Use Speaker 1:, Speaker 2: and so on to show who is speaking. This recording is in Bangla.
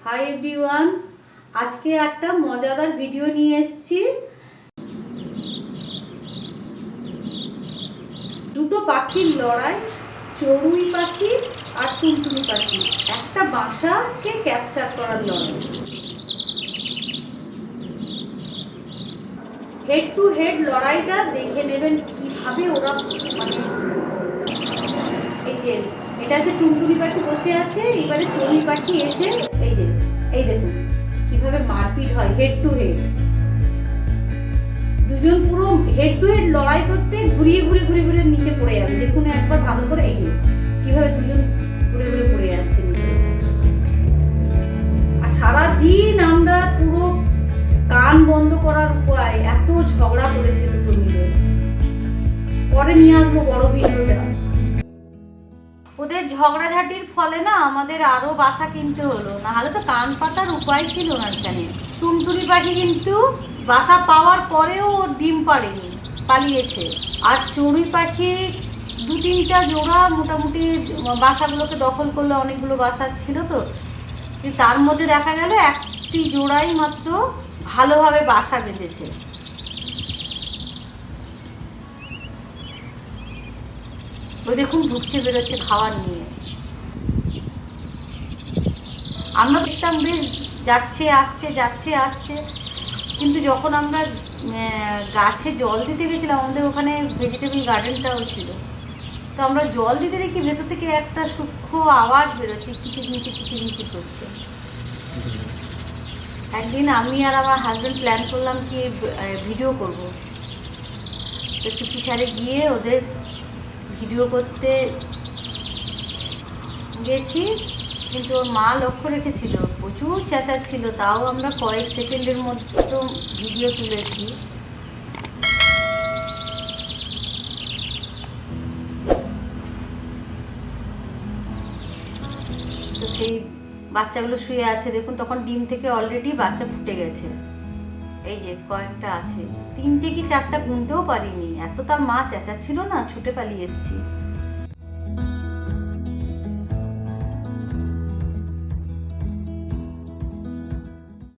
Speaker 1: হাই এভরিওয়ান, আজকে একটা মজাদার ভিডিও নিয়ে এসেছি। দুটো পাখির লড়াই, চড়ুই পাখি আর টুনটুনি পাখি, একটা বাসাকে ক্যাপচার করার লড়াই। হেড টু হেড লড়াইটা দেখে নেবেন কিভাবে ওরা এই যে এটা যে টুনটুনি পাখি বসে আছে, এবারে চড়ুই পাখি এসে এই দেখুন কিভাবে মারপিট হয় হেড টু হেড। দুজন পুরো হেড টু হেড লড়াই করতে ঘুরিয়ে ঘুরিয়ে নিচে পড়ে যাবে। দেখুন একবার ভালো করে, এই কিভাবে দুজন ঘুরে পড়ে যাচ্ছে নিচে। আর সারাদিন আমরা পুরো কান বন্ধ করার উপায়, এত ঝগড়া করেছে দুটো মিলে। পরে নিয়ে আসবো বড় ভিডিওটা। ওদের ঝগড়াঝাটির ফলে না আমাদের আরো বাসা কিনতে হলো, না হলে তো কান পাতার উপায় ছিল না। জানি টুনটুনি পাখি কিন্তু বাসা পাওয়ার পরেও ওর ডিম পাড়েনি, পালিয়েছে। আর চড়ুই পাখি দু তিনটা জোড়া মোটামুটি বাসাগুলোকে দখল করলো, অনেকগুলো বাসা ছিল তো, তার মধ্যে দেখা গেল একটি জোড়াই মাত্র ভালোভাবে বাসা বেঁধেছে। ওই দেখুন ঢুকছে বেরোচ্ছে খাবার নিয়ে। আমরা দেখতাম বেশ যাচ্ছে আসছে, কিন্তু যখন আমরা গাছে জল দিতে গেছিলাম, আমাদের ওখানে ভেজিটেবল গার্ডেনটাও ছিল, তো আমরা জল দিতে দেখি ভেতর থেকে একটা সূক্ষ্ম আওয়াজ বেরোচ্ছে, কিচিরমিচি করছে। একদিন আমি আর আমার হাজব্যান্ড প্ল্যান করলাম কি ভিডিও করব, তো চুপি সারে গিয়ে ওদের ভিডিও করতে গেছি, কিন্তু ওর মা লক্ষ্য রেখেছিল, প্রচুর চেঁচাচ্ছিল, তাও আমরা কয়েক সেকেন্ডের মতো ভিডিও তুলেছি। তো সেই বাচ্চাগুলো শুয়ে আছে দেখুন, তখন ডিম থেকে অলরেডি বাচ্চা ফুটে গেছে। এই যে কয়েকটা আছে, 3টে কি 4টা গুনতেও পারিনি, এত তার মা চেঁচাচ্ছিল না, ছুটে পালিয়ে এসেছি।